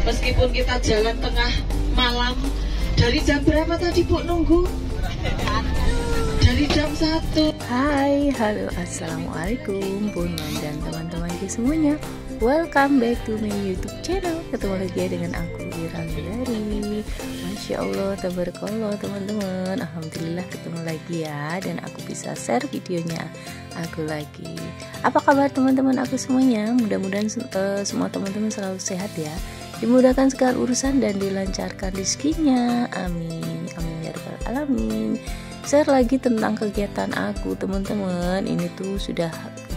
Meskipun kita jalan tengah malam. Dari jam berapa tadi Bu nunggu? Dari jam 1. Hai, halo, assalamualaikum Bun dan teman-temanku semuanya. Welcome back to my YouTube channel. Ketemu lagi dengan aku Wirangdari. Masya Allah, tabarakallah teman-teman. Alhamdulillah ketemu lagi ya, dan aku bisa share videonya aku lagi. Apa kabar teman-teman aku semuanya? Mudah-mudahan semua teman-teman selalu sehat ya, dimudahkan segala urusan dan dilancarkan rezekinya. Amin, amin ya rabbal alamin. Share lagi tentang kegiatan aku teman-teman. Ini tuh sudah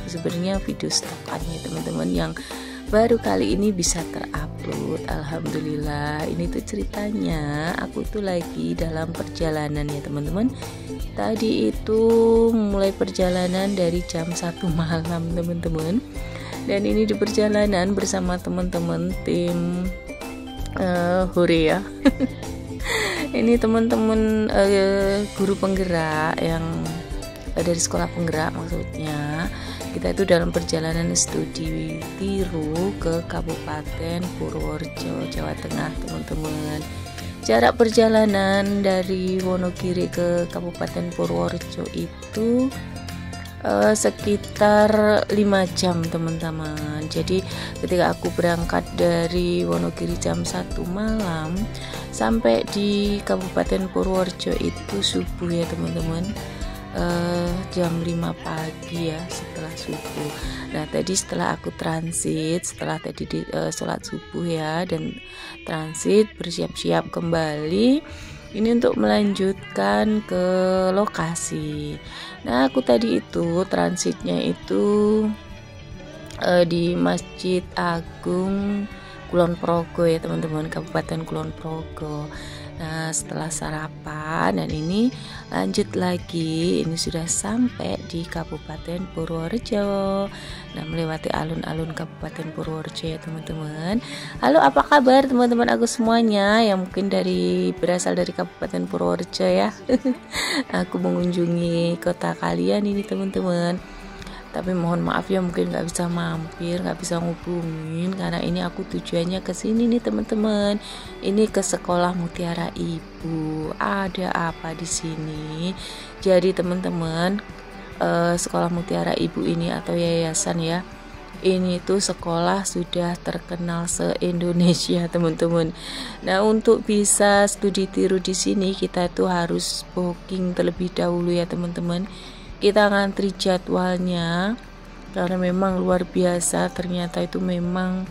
sebenarnya video stokannya teman-teman yang baru kali ini bisa terupload. Alhamdulillah. Ini tuh ceritanya aku tuh lagi dalam perjalanan ya teman-teman. Tadi itu mulai perjalanan dari jam 1 malam teman-teman. Dan ini di perjalanan bersama teman-teman tim Hore ya. Ini teman-teman guru penggerak yang dari sekolah penggerak, maksudnya kita itu dalam perjalanan studi tiru ke Kabupaten Purworejo, Jawa Tengah teman-teman. Jarak perjalanan dari Wonogiri ke Kabupaten Purworejo itu sekitar 5 jam teman-teman. Jadi ketika aku berangkat dari Wonogiri jam 1 malam sampai di Kabupaten Purworejo itu subuh ya teman-teman, jam 5 pagi ya, setelah subuh. Nah tadi setelah aku transit, setelah tadi sholat subuh ya, dan transit bersiap-siap kembali ini untuk melanjutkan ke lokasi. Nah aku tadi itu transitnya itu di Masjid Agung Kulon Progo ya teman-teman, Kabupaten Kulon Progo. Nah setelah sarapan dan ini lanjut lagi, ini sudah sampai di Kabupaten Purworejo. Nah melewati alun-alun Kabupaten Purworejo ya teman-teman. Halo, apa kabar teman-teman aku semuanya yang mungkin berasal dari Kabupaten Purworejo ya. Aku mengunjungi kota kalian ini teman-teman. Tapi mohon maaf ya, mungkin nggak bisa mampir, nggak bisa ngubungin karena ini aku tujuannya ke sini nih teman-teman. Ini ke Sekolah Mutiara Ibu. Ada apa di sini? Jadi teman-teman, Sekolah Mutiara Ibu ini atau yayasan ya, ini tuh sekolah sudah terkenal se-Indonesia teman-teman. Nah untuk bisa studi tiru di sini kita tuh harus booking terlebih dahulu ya teman-teman. Kita ngantri jadwalnya karena memang luar biasa, ternyata itu memang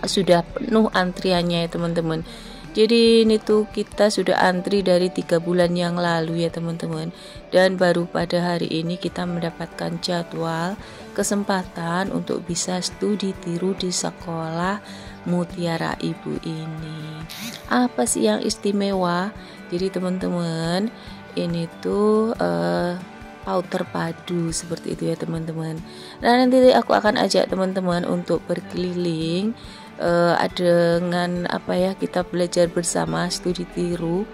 sudah penuh antriannya ya teman-teman. Jadi ini tuh kita sudah antri dari 3 bulan yang lalu ya teman-teman, dan baru pada hari ini kita mendapatkan jadwal kesempatan untuk bisa studi tiru di Sekolah Mutiara Ibu ini. Apa sih yang istimewa? Jadi teman-teman, ini tuh PAUD terpadu seperti itu ya teman-teman. Nah nanti aku akan ajak teman-teman untuk berkeliling dengan apa ya, kita belajar bersama studi tiru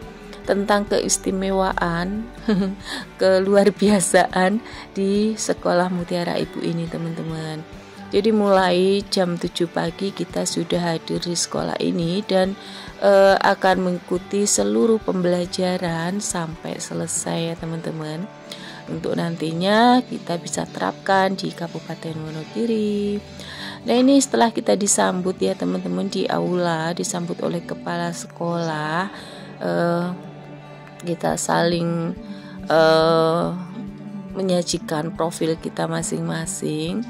tentang keistimewaan keluar biasaan di Sekolah Mutiara Ibu ini teman-teman. Jadi mulai jam 7 pagi kita sudah hadir di sekolah ini dan akan mengikuti seluruh pembelajaran sampai selesai ya teman-teman. Untuk nantinya kita bisa terapkan di Kabupaten Wonogiri. Nah ini setelah kita disambut ya teman-teman di aula, disambut oleh kepala sekolah, kita saling menyajikan profil kita masing-masing.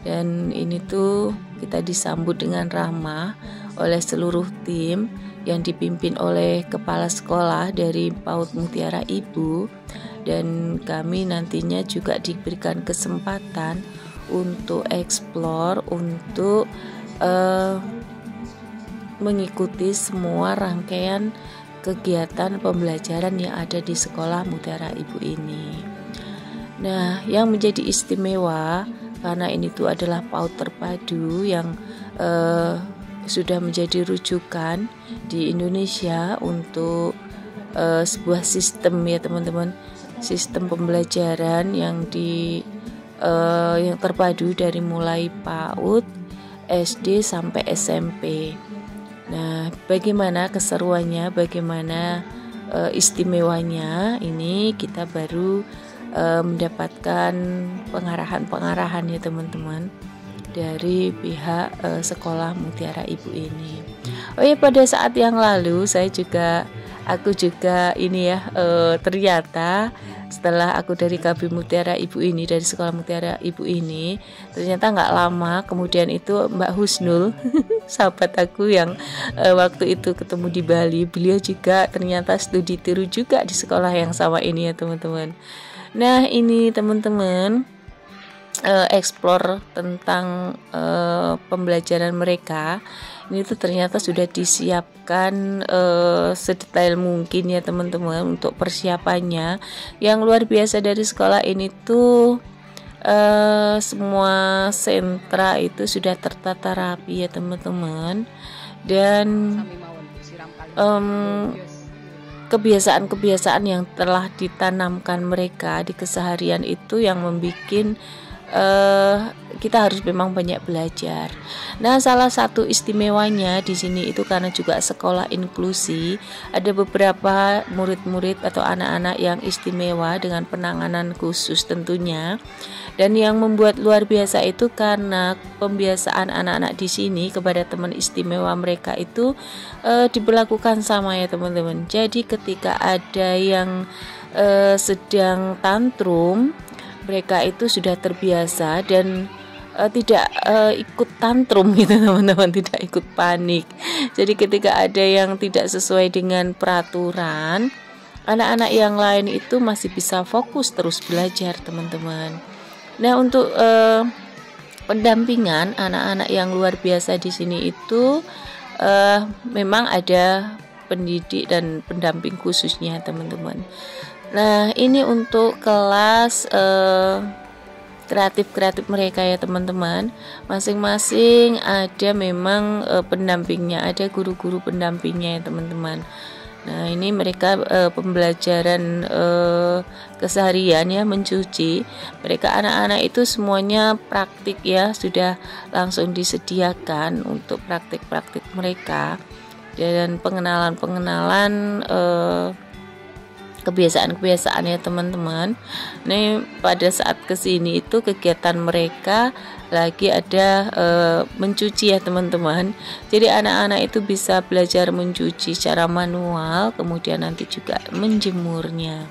Dan ini tuh kita disambut dengan ramah oleh seluruh tim yang dipimpin oleh kepala sekolah dari PAUD Mutiara Ibu. Dan kami nantinya juga diberikan kesempatan untuk explore, untuk mengikuti semua rangkaian kegiatan pembelajaran yang ada di Sekolah Mutiara Ibu ini. Nah yang menjadi istimewa karena ini tuh adalah PAUD terpadu yang sudah menjadi rujukan di Indonesia untuk sebuah sistem ya teman-teman, sistem pembelajaran yang terpadu dari mulai PAUD, SD sampai SMP. bagaimana keseruannya, bagaimana istimewanya, ini kita baru mendapatkan pengarahan ya teman-teman dari pihak sekolah Mutiara Ibu ini. Oh ya, pada saat yang lalu aku juga ini ya, ternyata setelah aku dari KB Mutiara Ibu ini, dari sekolah Mutiara Ibu ini, ternyata nggak lama kemudian itu Mbak Husnul sahabat aku yang waktu itu ketemu di Bali, beliau juga ternyata studi tiru juga di sekolah yang sama ini ya teman-teman. Nah ini teman-teman, explore tentang pembelajaran mereka ini tuh ternyata sudah disiapkan sedetail mungkin ya teman-teman untuk persiapannya. Yang luar biasa dari sekolah ini tuh semua sentra itu sudah tertata rapi ya teman-teman, dan kebiasaan-kebiasaan yang telah ditanamkan mereka di keseharian itu yang membuat kita harus memang banyak belajar. Nah, salah satu istimewanya di sini itu karena juga sekolah inklusi, ada beberapa murid-murid atau anak-anak yang istimewa dengan penanganan khusus tentunya. Dan yang membuat luar biasa itu karena pembiasaan anak-anak di sini kepada teman istimewa mereka itu diberlakukan sama ya teman-teman. Jadi ketika ada yang sedang tantrum, mereka itu sudah terbiasa dan tidak ikut tantrum gitu teman-teman, tidak ikut panik. Jadi ketika ada yang tidak sesuai dengan peraturan, anak-anak yang lain itu masih bisa fokus terus belajar teman-teman. Nah untuk pendampingan anak-anak yang luar biasa di sini itu memang ada pendidik dan pendamping khususnya teman-teman. Nah ini untuk kelas kreatif mereka ya teman-teman, masing-masing ada memang pendampingnya, ada guru-guru pendampingnya ya teman-teman. Nah ini mereka pembelajaran keseharian ya, mencuci, mereka anak-anak itu semuanya praktik ya, sudah langsung disediakan untuk praktik-praktik mereka dan pengenalan kebiasaan-kebiasaan ya teman-teman. Nih pada saat kesini itu kegiatan mereka lagi ada mencuci ya teman-teman. Jadi anak-anak itu bisa belajar mencuci secara manual, kemudian nanti juga menjemurnya.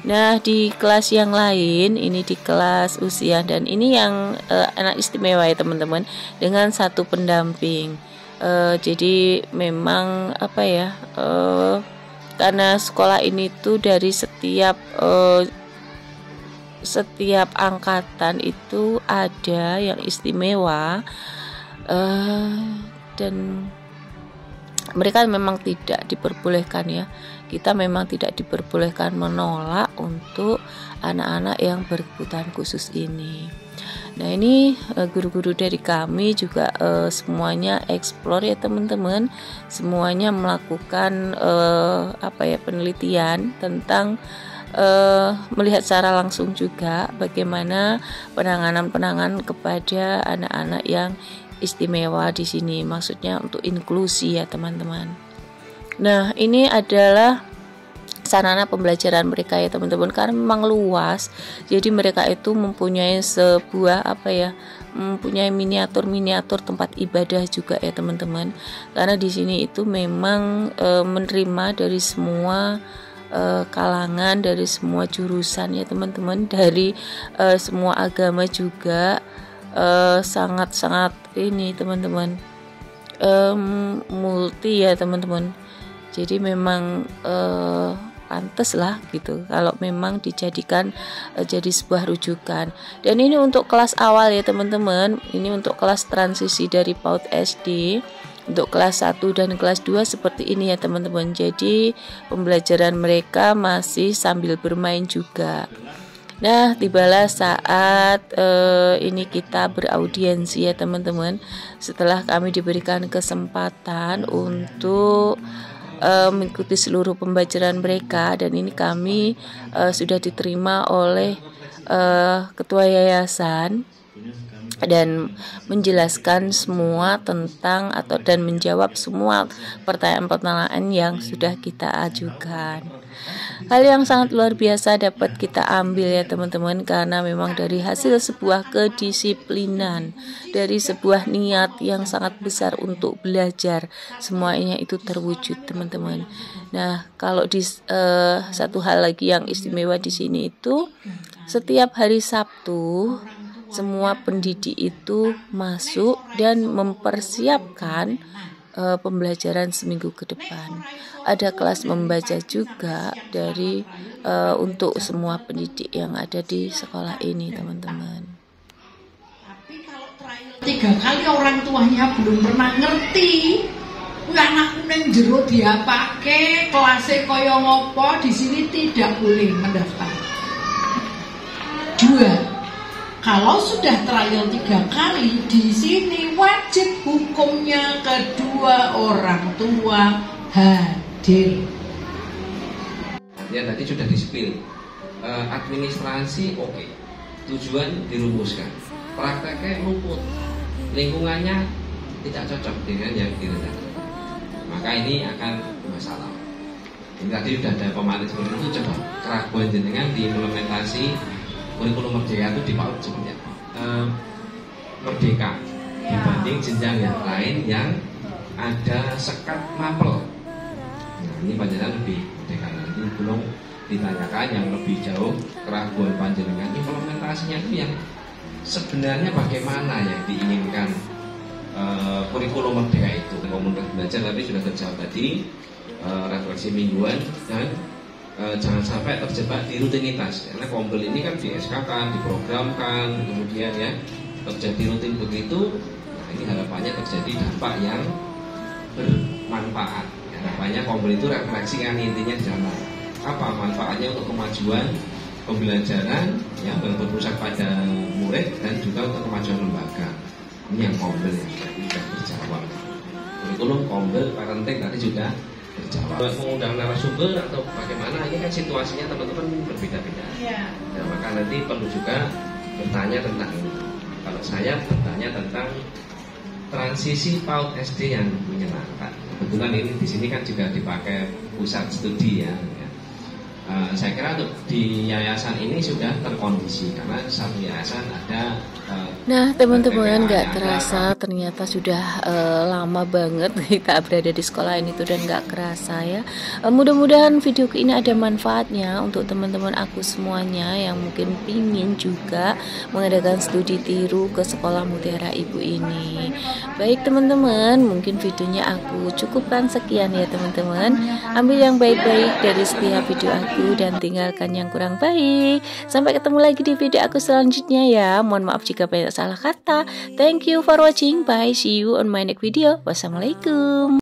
Nah di kelas yang lain, ini di kelas usia, dan ini yang anak istimewa ya teman-teman, dengan satu pendamping. Jadi memang apa ya, karena sekolah ini tuh dari setiap angkatan itu ada yang istimewa, dan mereka memang tidak diperbolehkan ya, kita memang tidak diperbolehkan menolak untuk anak-anak yang berkebutuhan khusus ini. Nah ini guru-guru dari kami juga semuanya explore ya teman-teman, semuanya melakukan penelitian tentang melihat secara langsung juga bagaimana penanganan kepada anak-anak yang istimewa di sini, maksudnya untuk inklusi ya teman-teman. Nah ini adalah sarana pembelajaran mereka ya teman-teman, karena memang luas, jadi mereka itu mempunyai sebuah mempunyai miniatur tempat ibadah juga ya teman-teman, karena di sini itu memang menerima dari semua kalangan, dari semua jurusan ya teman-teman, dari semua agama juga, sangat-sangat ini teman-teman, multi ya teman-teman. Jadi memang pantas lah gitu kalau memang dijadikan jadi sebuah rujukan. Dan ini untuk kelas awal ya teman-teman, ini untuk kelas transisi dari PAUD SD. Untuk kelas 1 dan kelas 2 seperti ini ya teman-teman. Jadi pembelajaran mereka masih sambil bermain juga. Nah tibalah saat ini kita beraudiensi ya teman-teman, setelah kami diberikan kesempatan untuk mengikuti seluruh pembelajaran mereka, dan ini kami sudah diterima oleh ketua yayasan dan menjelaskan semua tentang dan menjawab semua pertanyaan-pertanyaan yang sudah kita ajukan. Hal yang sangat luar biasa dapat kita ambil ya teman-teman, karena memang dari hasil sebuah kedisiplinan, dari sebuah niat yang sangat besar untuk belajar, semuanya itu terwujud teman-teman. Nah, kalau di satu hal lagi yang istimewa di sini itu, setiap hari Sabtu semua pendidik itu masuk dan mempersiapkan pembelajaran seminggu ke depan. Ada kelas membaca juga untuk semua pendidik yang ada di sekolah ini teman-teman. Tapi kalau trial 3 kali orang tuanya belum pernah ngerti, anakku neng jero dia pakai kelasnya koyo ngopo, di sini tidak boleh mendaftar. 2. Kalau sudah trial 3 kali, di sini wajib hukumnya kedua orang tua hadir. Ya, tadi sudah di-spill. Administrasi oke. Tujuan dirumuskan. Prakteknya luput. Lingkungannya tidak cocok dengan yang direncanakan. Maka ini akan masalah. Ini tadi sudah ada pemanis seperti itu, coba keraguan jenengan di implementasi kurikulum merdeka itu di PAUD seperti apa? Merdeka dibanding jenjang yang lain yang ada sekat mapel. Nah, ini panjenengan lebih merdeka, nanti belum ditanyakan yang lebih jauh keraguan panjenengan implementasinya itu yang sebenarnya bagaimana yang diinginkan kurikulum merdeka itu. Komunitas belajar tadi sudah terjawab tadi, refleksi mingguan, dan jangan sampai terjebak di rutinitas, karena Kombel ini kan di SK-kan, diprogramkan, kemudian ya terjadi rutin begitu. Nah, ini harapannya terjadi dampak yang bermanfaat. Harapannya Kombel itu refleksikan intinya di sana. Apa manfaatnya untuk kemajuan pembelajaran yang berpusat pada murid dan juga untuk kemajuan lembaga. Ini yang Kombel yang sudah terjawab. Kurikulum Kombel parenting tadi juga terjawab. Mengundang narasumber atau bagaimana, ini kan situasinya teman-teman berbeda-beda. Ya. Nah, maka nanti perlu juga bertanya tentang ini. Kalau saya bertanya tentang transisi PAUD SD yang menyenangkan. Kebetulan ini di sini kan juga dipakai pusat studi ya. Saya kira untuk di yayasan ini sudah terkondisi karena satu yayasan ada. Nah teman-teman, nggak terasa ternyata sudah lama banget kita berada di sekolah ini tuh, dan nggak kerasa ya. Mudah-mudahan video ini ada manfaatnya untuk teman-teman aku semuanya yang mungkin pingin juga mengadakan studi tiru ke sekolah Mutiara Ibu ini. Baik teman-teman, mungkin videonya aku cukupkan sekian ya teman-teman. Ambil yang baik-baik dari setiap video aku dan tinggalkan yang kurang baik. Sampai ketemu lagi di video aku selanjutnya ya. Mohon maaf jika banyak salah kata. Thank you for watching. Bye. See you on my next video. Wassalamualaikum.